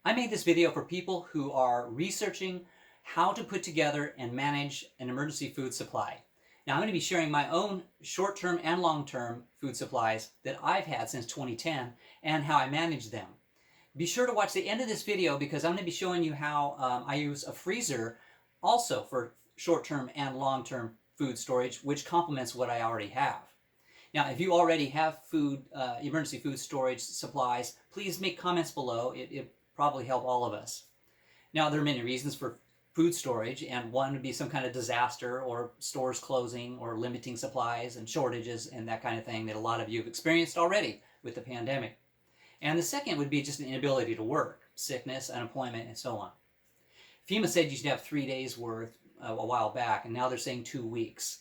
I made this video for people who are researching how to put together and manage an emergency food supply. Now, I'm going to be sharing my own short-term and long-term food supplies that I've had since 2010 and how I manage them. Be sure to watch the end of this video because I'm going to be showing you how I use a freezer also for short-term and long-term food storage, which complements what I already have. Now, if you already have emergency food storage supplies, please make comments below. It probably help all of us. Now, there are many reasons for food storage, and one would be some kind of disaster or stores closing or limiting supplies and shortages and that kind of thing that a lot of you have experienced already with the pandemic. And the second would be just an inability to work, sickness, unemployment, and so on. FEMA said you should have 3 days worth a while back, and now they're saying 2 weeks.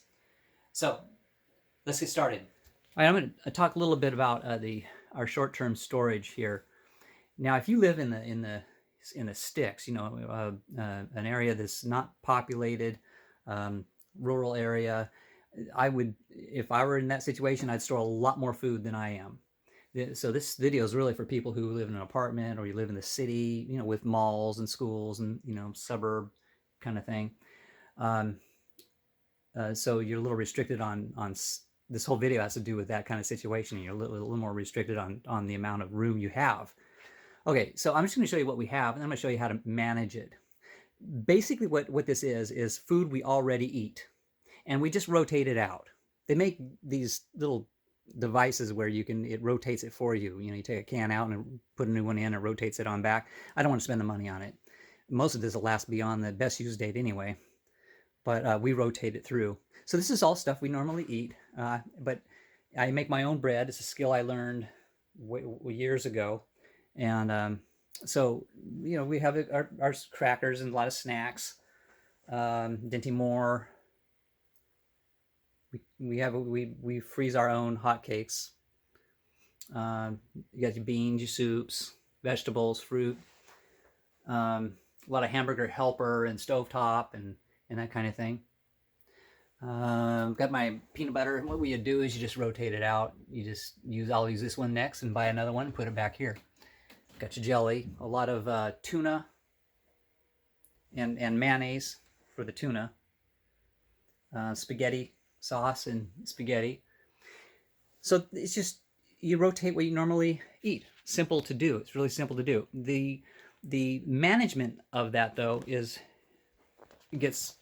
So let's get started. All right, I'm going to talk a little bit about our short-term storage here. Now, if you live in the sticks, you know, an area that's not populated, rural area, if I were in that situation, I'd store a lot more food than I am. So this video is really for people who live in an apartment or you live in the city, you know, with malls and schools and, you know, suburb kind of thing. So you're a little restricted on this whole video has to do with that kind of situation. You're a little more restricted on the amount of room you have. Okay, so I'm just going to show you what we have, and I'm going to show you how to manage it. Basically, what this is food we already eat, and we just rotate it out. They make these little devices where it rotates it for you. You know, you take a can out and put a new one in, and it rotates it on back. I don't want to spend the money on it. Most of this will last beyond the best use date anyway, but we rotate it through. So this is all stuff we normally eat, but I make my own bread. It's a skill I learned years ago. And so, you know, we have our crackers and a lot of snacks. Dinty Moore. We freeze our own hotcakes. You got your beans, your soups, vegetables, fruit. A lot of hamburger helper and stovetop and that kind of thing. Got my peanut butter, and what you do is you just rotate it out. I'll use this one next and buy another one and put it back here. Got your jelly, a lot of tuna and mayonnaise for the tuna, spaghetti sauce and spaghetti. So it's just, you rotate what you normally eat. Simple to do. It's really simple to do. The management of that, though,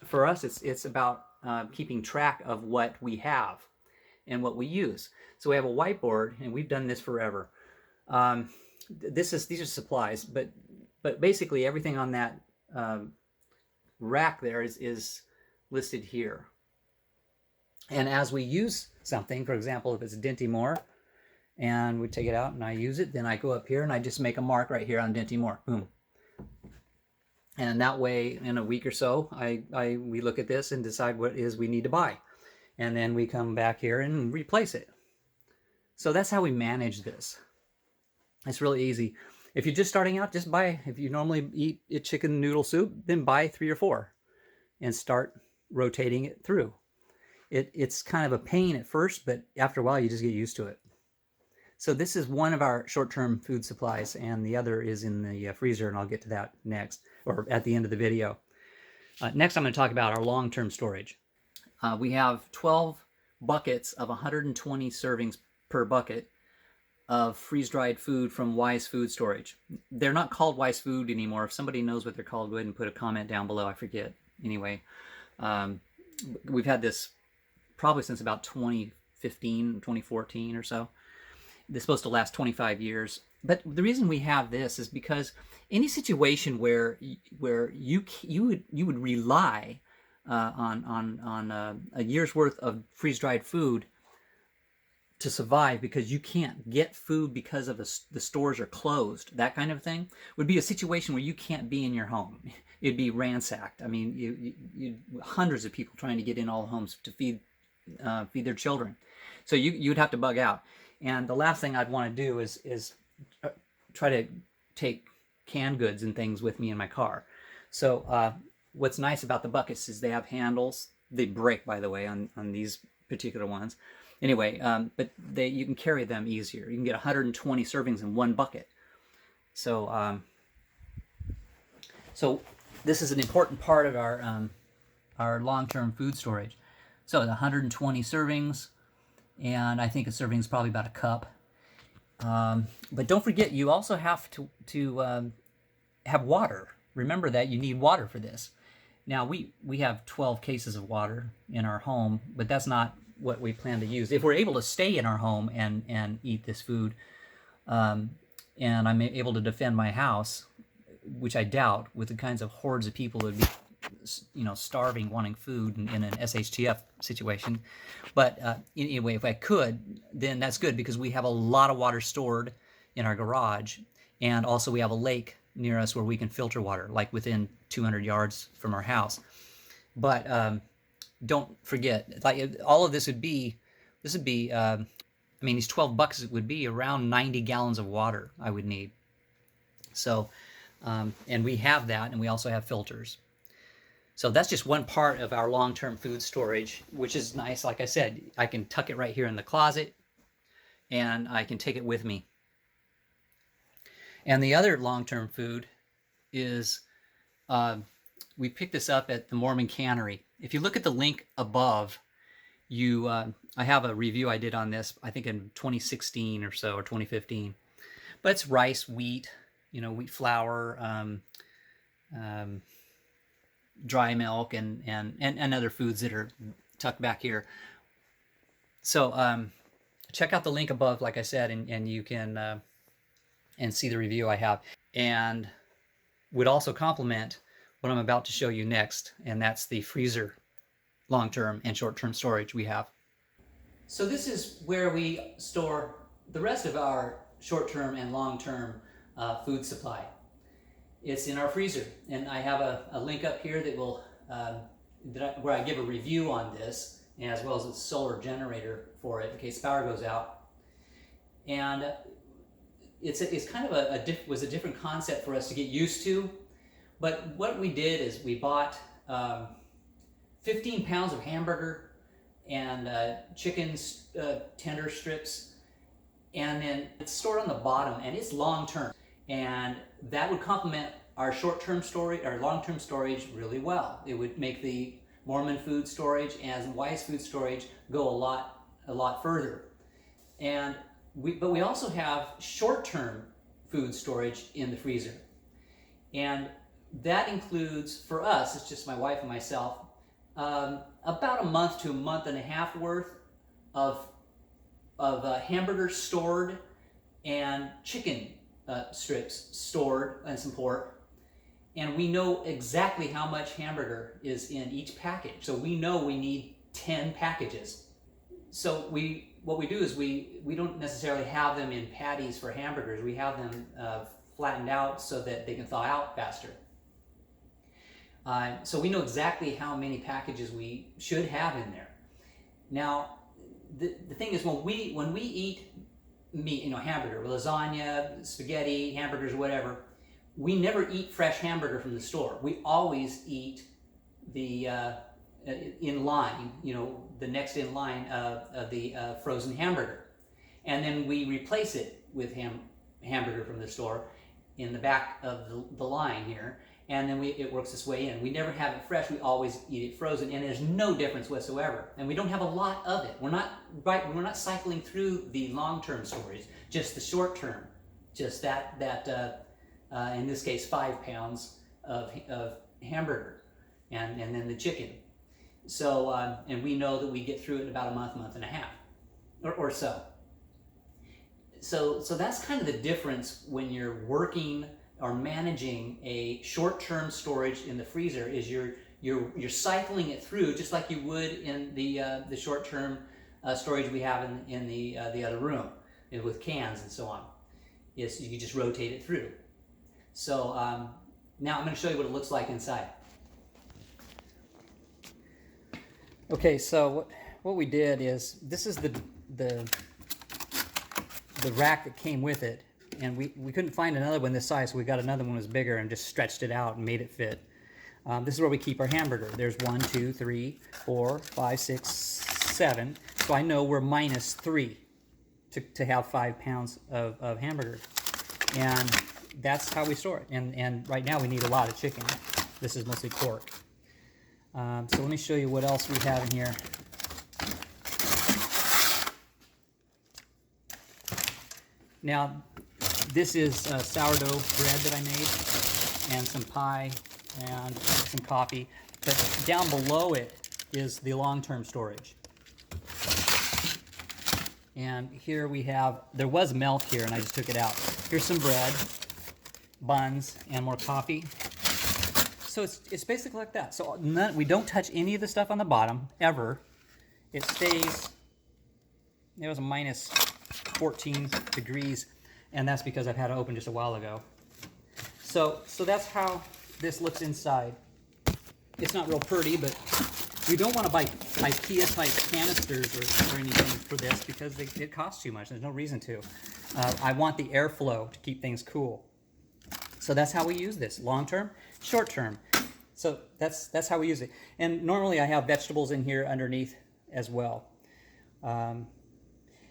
for us, it's about keeping track of what we have and what we use. So we have a whiteboard, and we've done this forever. These are supplies, but basically everything on that rack there is listed here. And as we use something, for example, if it's Dinty Moore, and we take it out and I use it, then I go up here and I just make a mark right here on Dinty Moore. Boom. And that way, in a week or so, we look at this and decide what it is we need to buy. And then we come back here and replace it. So that's how we manage this. It's really easy. If you're just starting out, just buy, if you normally eat a chicken noodle soup, then buy 3 or 4 and start rotating it through. It's kind of a pain at first, but after a while you just get used to it. So this is one of our short-term food supplies, and the other is in the freezer, and I'll get to that next, or at the end of the video. Next, I'm going to talk about our long-term storage. We have 12 buckets of 120 servings per bucket of freeze-dried food from Wise Food Storage. They're not called Wise Food anymore. If somebody knows what they're called, go ahead and put a comment down below. I forget. Anyway, we've had this probably since about 2015, 2014 or so. It's supposed to last 25 years. But the reason we have this is because any situation where you would rely on a year's worth of freeze-dried food to survive because you can't get food because of the stores are closed, that kind of thing, would be a situation where you can't be in your home. It'd be ransacked. I mean, hundreds of people trying to get in all homes to feed their children. So you'd have to bug out. And the last thing I'd want to do is try to take canned goods and things with me in my car. So what's nice about the buckets is they have handles. They break, by the way, on these particular ones. Anyway, but you can carry them easier. You can get 120 servings in one bucket. So So this is an important part of our long-term food storage. So 120 servings, and I think a serving is probably about a cup. But don't forget, you also have to have water. Remember that you need water for this. Now we have 12 cases of water in our home, but that's not what we plan to use. If we're able to stay in our home and eat this food, and I'm able to defend my house, which I doubt, with the kinds of hordes of people that would be, starving, wanting food in an SHTF situation. But anyway, if I could, then that's good, because we have a lot of water stored in our garage, and also we have a lake near us where we can filter water, like within 200 yards from our house. But don't forget, like, all of this would be, these 12 bucks would be around 90 gallons of water I would need. So, and we have that, and we also have filters. So that's just one part of our long-term food storage, which is nice. Like I said, I can tuck it right here in the closet, and I can take it with me. And the other long-term food is, we picked this up at the Mormon Cannery. If you look at the link above, I have a review I did on this, I think in 2016 or so, or 2015. But it's rice, wheat, wheat flour, dry milk, and other foods that are tucked back here. So check out the link above, like I said, and you can and see the review I have. And would also complement what I'm about to show you next, and that's the freezer long-term and short-term storage we have. So this is where we store the rest of our short-term and long-term food supply. It's in our freezer, and I have a link up here that will where I give a review on this, as well as a solar generator for it in case power goes out. And it's kind of was a different concept for us to get used to. But what we did is we bought 15 pounds of hamburger and chicken tender strips, and then it's stored on the bottom, and it's long term, and that would complement our short-term storage, our long-term storage, really well. It would make the Mormon food storage and Wise food storage go a lot further. And but we also have short-term food storage in the freezer, and that includes, for us, it's just my wife and myself, about a month to a month and a half worth of hamburgers stored, and chicken strips stored, and some pork. And we know exactly how much hamburger is in each package. So we know we need 10 packages. So what we do is we don't necessarily have them in patties for hamburgers. We have them flattened out so that they can thaw out faster. So we know exactly how many packages we should have in there. Now, the thing is, when we eat meat, hamburger, lasagna, spaghetti, hamburgers, whatever, we never eat fresh hamburger from the store. We always eat the in line, the next in line of the frozen hamburger, and then we replace it with hamburger from the store in the back of the line here. And then it works its way in. We never have it fresh. We always eat it frozen, and there's no difference whatsoever. And we don't have a lot of it. We're not cycling through the long-term storage, just the short-term, just that in this case 5 pounds of hamburger, and then the chicken. So and we know that we get through it in about a month and a half, or so. So that's kind of the difference when you're working or managing a short-term storage in the freezer. Is you're cycling it through just like you would in the short-term storage we have in the other room with cans and so on. Is you just rotate it through. So now I'm going to show you what it looks like inside. Okay, so what we did is, this is the rack that came with it. And we couldn't find another one this size, so we got another one that was bigger and just stretched it out and made it fit. This is where we keep our hamburger. There's 1, 2, 3, 4, 5, 6, 7. So I know we're minus 3 to have 5 pounds of hamburger. And that's how we store it. And right now we need a lot of chicken. This is mostly pork. So let me show you what else we have in here. Now, this is sourdough bread that I made, and some pie, and some coffee. But down below it is the long-term storage. And here we have, there was milk here and I just took it out. Here's some bread, buns, and more coffee. So it's basically like that. So we don't touch any of the stuff on the bottom, ever. It stays, it was a minus 14 degrees, and that's because I've had it open just a while ago. So that's how this looks inside. It's not real pretty, but you don't want to buy IKEA type canisters or anything for this because it costs too much. There's no reason to. I want the airflow to keep things cool. So that's how we use this, long term, short term. So that's how we use it. And normally I have vegetables in here underneath as well.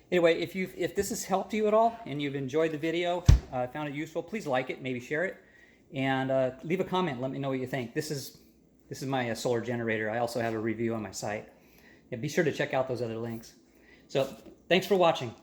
Anyway, if this has helped you at all and you've enjoyed the video, found it useful, please like it, maybe share it, and leave a comment. Let me know what you think. This is my solar generator. I also have a review on my site. Yeah, be sure to check out those other links. So thanks for watching.